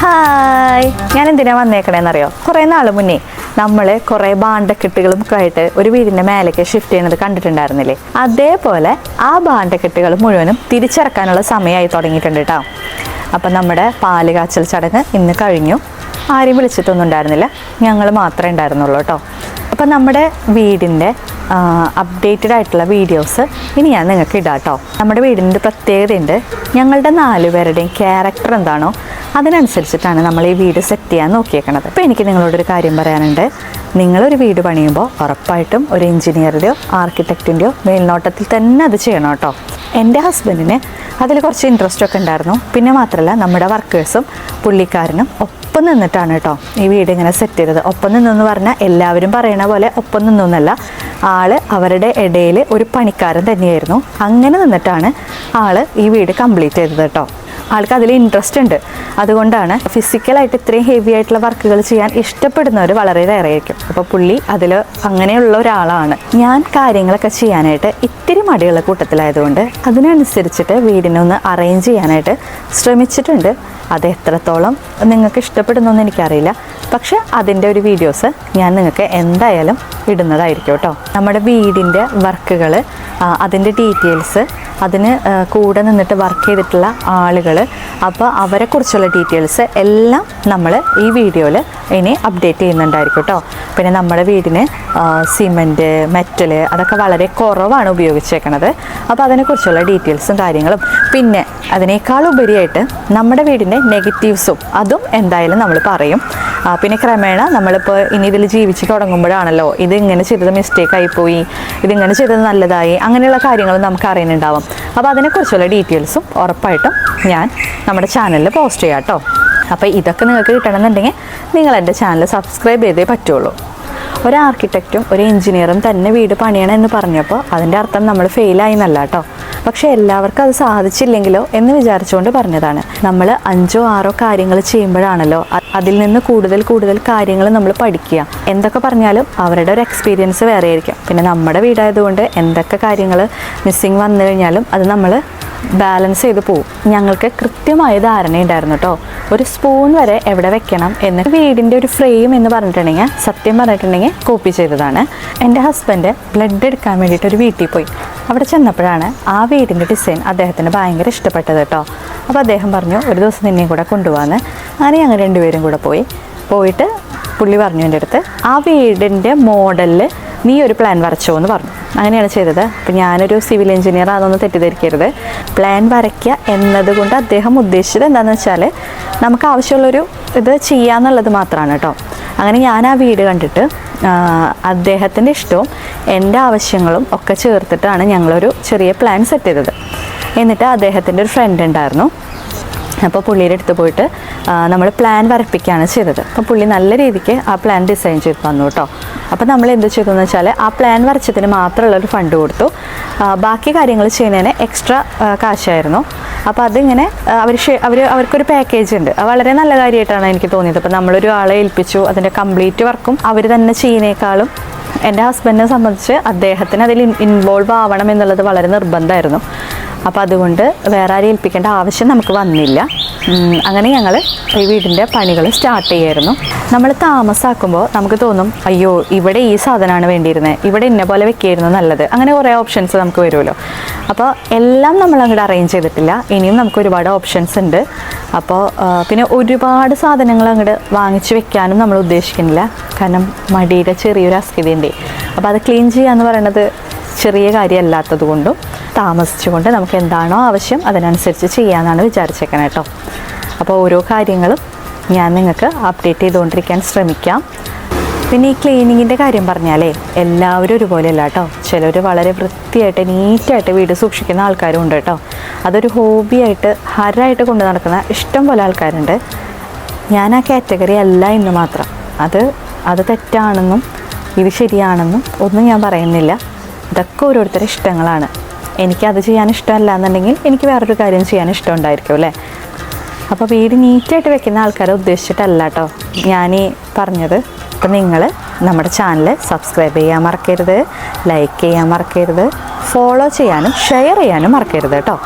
Hi, ഞാൻ എന്തിനാ വന്നേക്കണേന്നറിയോ? കുറേ നാൾ മുന്നേ നമ്മൾ കുറേ ഭാണ്ഡക്കെട്ടുകളും ഒക്കെ ആയിട്ട് ഒരു വീടിൻ്റെ മേലേക്ക് ഷിഫ്റ്റ് ചെയ്യുന്നത് കണ്ടിട്ടുണ്ടായിരുന്നില്ലേ? അതേപോലെ ആ ഭാണ്ഡക്കെട്ടുകൾ മുഴുവനും തിരിച്ചിറക്കാനുള്ള സമയമായി തുടങ്ങിയിട്ടുണ്ട് കേട്ടോ. അപ്പം നമ്മുടെ പാല് കാച്ചൽ ചടങ്ങ് ഇന്ന് കഴിഞ്ഞു. ആരും വിളിച്ചിട്ടൊന്നും ഉണ്ടായിരുന്നില്ല, ഞങ്ങൾ മാത്രമേ ഉണ്ടായിരുന്നുള്ളൂ കേട്ടോ. അപ്പം നമ്മുടെ വീടിൻ്റെ അപ്ഡേറ്റഡ് ആയിട്ടുള്ള വീഡിയോസ് ഇനി ഞാൻ നിങ്ങൾക്ക് ഇടാം കേട്ടോ. നമ്മുടെ വീടിൻ്റെ പ്രത്യേകതയുണ്ട്. ഞങ്ങളുടെ 4 പേരുടെയും ക്യാരക്ടർ എന്താണോ അതിനനുസരിച്ചിട്ടാണ് നമ്മൾ ഈ വീട് സെറ്റ് ചെയ്യാൻ നോക്കിയേക്കണത്. ഇപ്പോൾ എനിക്ക് നിങ്ങളോടൊരു കാര്യം പറയാനുണ്ട്. നിങ്ങളൊരു വീട് പണിയുമ്പോൾ ഉറപ്പായിട്ടും ഒരു എഞ്ചിനീയറുടെയോ ആർക്കിടെക്റ്റിൻ്റെയോ മേൽനോട്ടത്തിൽ തന്നെ അത് ചെയ്യണം കേട്ടോ. എൻ്റെ ഹസ്ബൻഡിന് അതിൽ കുറച്ച് ഇൻട്രസ്റ്റ് ഒക്കെ ഉണ്ടായിരുന്നു. പിന്നെ മാത്രമല്ല, നമ്മുടെ വർക്കേഴ്സും പുള്ളിക്കാരനും ഒപ്പം നിന്നിട്ടാണ് കേട്ടോ ഈ വീട് ഇങ്ങനെ സെറ്റ് ചെയ്തത്. ഒപ്പം നിന്നെന്ന് പറഞ്ഞാൽ എല്ലാവരും പറയണ പോലെ ഒപ്പം നിന്നൊന്നല്ല, ആള് അവരുടെ ഇടയിൽ ഒരു പണിക്കാരൻ തന്നെയായിരുന്നു. അങ്ങനെ നിന്നിട്ടാണ് ആള് ഈ വീട് കംപ്ലീറ്റ് ചെയ്തത് കേട്ടോ. ആൾക്ക് അതിൽ ഇൻട്രസ്റ്റ് ഉണ്ട്. അതുകൊണ്ടാണ് ഫിസിക്കലായിട്ട് ഇത്രയും ഹെവി ആയിട്ടുള്ള വർക്കുകൾ ചെയ്യാൻ ഇഷ്ടപ്പെടുന്നവർ വളരെ റെയർ ആയിരിക്കും. അപ്പോൾ പുള്ളി അതിൽ അങ്ങനെയുള്ള ഒരാളാണ്. ഞാൻ കാര്യങ്ങളൊക്കെ ചെയ്യാനായിട്ട് ഇത്തിരി മടിയുള്ള കൂട്ടത്തിലായതുകൊണ്ട് അതിനനുസരിച്ചിട്ട് വീടിനൊന്ന് അറേഞ്ച് ചെയ്യാനായിട്ട് ശ്രമിച്ചിട്ടുണ്ട്. അത് എത്രത്തോളം നിങ്ങൾക്ക് ഇഷ്ടപ്പെടുന്നൊന്നും എനിക്കറിയില്ല. പക്ഷെ അതിൻ്റെ ഒരു വീഡിയോസ് ഞാൻ നിങ്ങൾക്ക് എന്തായാലും ഇടുന്നതായിരിക്കും കേട്ടോ. നമ്മുടെ വീടിൻ്റെ വർക്കുകൾ, അതിൻ്റെ ഡീറ്റെയിൽസ്, അതിന് കൂടെ നിന്നിട്ട് വർക്ക് ചെയ്തിട്ടുള്ള ആളുകൾ, അപ്പോൾ അവരെക്കുറിച്ചുള്ള ഡീറ്റെയിൽസ് എല്ലാം നമ്മൾ ഈ വീഡിയോയിൽ ഇനി അപ്ഡേറ്റ് ചെയ്യുന്നുണ്ടായിരിക്കും കേട്ടോ. പിന്നെ നമ്മുടെ വീടിന് സിമൻറ്റ്, മെറ്റൽ അതൊക്കെ വളരെ കുറവാണ് ഉപയോഗിച്ചേക്കണത്. അപ്പോൾ അതിനെക്കുറിച്ചുള്ള ഡീറ്റെയിൽസും കാര്യങ്ങളും, പിന്നെ അതിനേക്കാൾ ഉപരിയായിട്ട് നമ്മുടെ വീടിൻ്റെ നെഗറ്റീവ്സും അതും എന്തായാലും നമ്മൾ പറയും. പിന്നെ ക്രമേണ നമ്മളിപ്പോൾ ഇനി ഇതിൽ ജീവിച്ച് തുടങ്ങുമ്പോഴാണല്ലോ ഇതിങ്ങനെ ചെയ്തത് മിസ്റ്റേക്കായിപ്പോയി, ഇതിങ്ങനെ ചെയ്തത് നല്ലതായി, അങ്ങനെയുള്ള കാര്യങ്ങളും നമുക്ക് അറിയുന്നുണ്ടാവും. അപ്പോൾ അതിനെക്കുറിച്ചുള്ള ഡീറ്റെയിൽസും ഉറപ്പായിട്ടും ഞാൻ നമ്മുടെ ചാനലിൽ പോസ്റ്റ് ചെയ്യാം കേട്ടോ. അപ്പോൾ ഇതൊക്കെ നിങ്ങൾക്ക് കിട്ടണമെന്നുണ്ടെങ്കിൽ നിങ്ങൾ എൻ്റെ ചാനൽ സബ്സ്ക്രൈബ് ചെയ്തേ പറ്റുള്ളൂ. ഒരു ആർക്കിടെക്റ്റും ഒരു എഞ്ചിനീയറും തന്നെ വീട് പണിയണം എന്ന് പറഞ്ഞപ്പോൾ അതിൻ്റെ അർത്ഥം നമ്മൾ ഫെയിലായി എന്നല്ല കേട്ടോ. പക്ഷേ എല്ലാവർക്കും അത് സാധിച്ചില്ലെങ്കിലോ എന്ന് വിചാരിച്ചുകൊണ്ട് പറഞ്ഞതാണ്. നമ്മൾ 5 or 6 കാര്യങ്ങൾ ചെയ്യുമ്പോഴാണല്ലോ അതിൽ നിന്ന് കൂടുതൽ കാര്യങ്ങൾ നമ്മൾ പഠിക്കുക. എന്തൊക്കെ പറഞ്ഞാലും അവരുടെ ഒരു എക്സ്പീരിയൻസ് വേറെ ആയിരിക്കും. പിന്നെ നമ്മുടെ വീടായതുകൊണ്ട് എന്തൊക്കെ കാര്യങ്ങൾ മിസ്സിങ് വന്നു കഴിഞ്ഞാലും അത് നമ്മൾ ബാലൻസ് ചെയ്ത് പോവും. ഞങ്ങൾക്ക് കൃത്യമായ ധാരണയുണ്ടായിരുന്നു കേട്ടോ, ഒരു സ്പൂൺ വരെ എവിടെ വെക്കണം എന്ന്. വീടിൻ്റെ ഒരു ഫ്രെയിം എന്ന് പറഞ്ഞിട്ടുണ്ടെങ്കിൽ സത്യം പറഞ്ഞിട്ടുണ്ടെങ്കിൽ കോപ്പി ചെയ്തതാണ്. എൻ്റെ ഹസ്ബൻഡ് ബ്ലഡ് എടുക്കാൻ വേണ്ടിയിട്ട് ഒരു വീട്ടിൽ പോയി. അവിടെ ചെന്നപ്പോഴാണ് ആ വീടിൻ്റെ ഡിസൈൻ അദ്ദേഹത്തിന് ഭയങ്കര ഇഷ്ടപ്പെട്ടത് കേട്ടോ. അപ്പോൾ അദ്ദേഹം പറഞ്ഞു, ഒരു ദിവസം നിന്നെയും കൂടെ കൊണ്ടുപോകാമെന്ന്. അങ്ങനെ ഞങ്ങൾ 2 പേരും കൂടെ പോയിട്ട് പുള്ളി പറഞ്ഞു എൻ്റെ അടുത്ത്, ആ വീടിൻ്റെ മോഡലിൽ നീ ഒരു പ്ലാൻ വരച്ചോ എന്ന് പറഞ്ഞു. അങ്ങനെയാണ് ചെയ്തത്. അപ്പോൾ ഞാനൊരു സിവിൽ എഞ്ചിനീയർ ആണെന്നൊന്ന് തെറ്റിദ്ധരിക്കരുത്. പ്ലാൻ വരയ്ക്കുക എന്നതുകൊണ്ട് അദ്ദേഹം ഉദ്ദേശിച്ചത് എന്താണെന്ന് വെച്ചാൽ നമുക്ക് ആവശ്യമുള്ളൊരു ഇത് ചെയ്യാന്നുള്ളത് മാത്രമാണ് കേട്ടോ. അങ്ങനെ ഞാൻ ആ വീട് കണ്ടിട്ട് അദ്ദേഹത്തിൻ്റെ ഇഷ്ടവും എൻ്റെ ആവശ്യങ്ങളും ഒക്കെ ചേർത്തിട്ടാണ് ഞങ്ങളൊരു ചെറിയ പ്ലാൻ സെറ്റ് ചെയ്തത്. എന്നിട്ട് അദ്ദേഹത്തിൻ്റെ ഒരു ഫ്രണ്ട് ഉണ്ടായിരുന്നു. അപ്പോൾ പുള്ളിയുടെ അടുത്ത് പോയിട്ട് നമ്മൾ പ്ലാൻ വരപ്പിക്കുകയാണ് ചെയ്തത്. അപ്പോൾ പുള്ളി നല്ല രീതിക്ക് ആ പ്ലാൻ ഡിസൈൻ ചെയ്ത് തന്നു കേട്ടോ. അപ്പോൾ നമ്മൾ എന്ത് ചെയ്തു എന്ന് വെച്ചാൽ ആ പ്ലാൻ വരച്ചതിന് മാത്രമുള്ളൊരു ഫണ്ട് കൊടുത്തു. ബാക്കി കാര്യങ്ങൾ ചെയ്യുന്നതിന് എക്സ്ട്രാ കാശായിരുന്നു. അപ്പോൾ അതിങ്ങനെ അവർക്കൊരു പാക്കേജ് ഉണ്ട്. അത് വളരെ നല്ല കാര്യമായിട്ടാണ് എനിക്ക് തോന്നിയത്. അപ്പോൾ നമ്മളൊരു ആളെ ഏൽപ്പിച്ചു, അതിൻ്റെ കംപ്ലീറ്റ് വർക്കും അവർ തന്നെ ചെയ്യുന്നേക്കാളും എൻ്റെ ഹസ്ബൻഡിനെ സംബന്ധിച്ച് അദ്ദേഹത്തിന് അതിൽ ഇൻവോൾവ് ആവണം എന്നുള്ളത് വളരെ നിർബന്ധമായിരുന്നു. അപ്പോൾ അതുകൊണ്ട് വേറെ ആരെയും ഏൽപ്പിക്കേണ്ട ആവശ്യം നമുക്ക് വന്നില്ല. അങ്ങനെ ഞങ്ങൾ ഈ വീടിൻ്റെ പണികൾ സ്റ്റാർട്ട് ചെയ്യായിരുന്നു. നമ്മൾ താമസാക്കുമ്പോൾ നമുക്ക് തോന്നും, അയ്യോ ഇവിടെ ഈ സാധനമാണ് വേണ്ടിയിരുന്നത്, ഇവിടെ ഇന്ന പോലെ വെക്കുകയായിരുന്നു നല്ലത്, അങ്ങനെ കുറേ ഓപ്ഷൻസ് നമുക്ക് വരുമല്ലോ. അപ്പോൾ എല്ലാം നമ്മൾ അങ്ങോട്ട് അറേഞ്ച് ചെയ്തിട്ടില്ല. ഇനിയും നമുക്ക് ഒരുപാട് ഓപ്ഷൻസ് ഉണ്ട്. അപ്പോൾ പിന്നെ ഒരുപാട് സാധനങ്ങൾ അങ്ങോട്ട് വാങ്ങിച്ച് വെക്കാനും നമ്മൾ ഉദ്ദേശിക്കുന്നില്ല. കാരണം മടിയുടെ ചെറിയൊരു അസ്കിതയുണ്ട്. അപ്പോൾ അത് ക്ലീൻ ചെയ്യുക എന്ന് പറയുന്നത് ചെറിയ കാര്യമല്ലാത്തത് കൊണ്ടും താമസിച്ചുകൊണ്ട് നമുക്ക് എന്താണോ ആവശ്യം അതിനനുസരിച്ച് ചെയ്യാമെന്നാണ് വിചാരിച്ചേക്കണം കേട്ടോ. അപ്പോൾ ഓരോ കാര്യങ്ങളും ഞാൻ നിങ്ങൾക്ക് അപ്ഡേറ്റ് ചെയ്തുകൊണ്ടിരിക്കാൻ ശ്രമിക്കാം. പിന്നെ ഈ ക്ലീനിങ്ങിൻ്റെ കാര്യം പറഞ്ഞാലേ എല്ലാവരും ഒരുപോലെ അല്ല കേട്ടോ. ചിലർ വളരെ വൃത്തിയായിട്ട് നീറ്റായിട്ട് വീട് സൂക്ഷിക്കുന്ന ആൾക്കാരും ഉണ്ട് കേട്ടോ. അതൊരു ഹോബിയായിട്ട് ഹരമായിട്ട് കൊണ്ട് നടക്കുന്ന ഇഷ്ടം പോലെ ആൾക്കാരുണ്ട്. ഞാൻ ആ കാറ്റഗറി അല്ല എന്ന് മാത്രം. അത് തെറ്റാണെന്നും ഇത് ശരിയാണെന്നും ഒന്നും ഞാൻ പറയുന്നില്ല. ഇതൊക്കെ ഓരോരുത്തരുടെ ഇഷ്ടങ്ങളാണ്. എനിക്കത് ചെയ്യാൻ ഇഷ്ടമല്ല എന്നുണ്ടെങ്കിൽ എനിക്ക് വേറൊരു കാര്യം ചെയ്യാൻ ഇഷ്ടമുണ്ടായിരിക്കും അല്ലേ. അപ്പോൾ വീട് നീറ്റായിട്ട് വെക്കുന്ന ആൾക്കാരെ ഉദ്ദേശിച്ചിട്ടല്ല കേട്ടോ ഞാനീ പറഞ്ഞത്. അപ്പോൾ നിങ്ങൾ നമ്മുടെ ചാനൽ സബ്സ്ക്രൈബ് ചെയ്യാൻ മറക്കരുത്, ലൈക്ക് ചെയ്യാൻ മറക്കരുത്, ഫോളോ ചെയ്യാനും ഷെയർ ചെയ്യാനും മറക്കരുത് കേട്ടോ.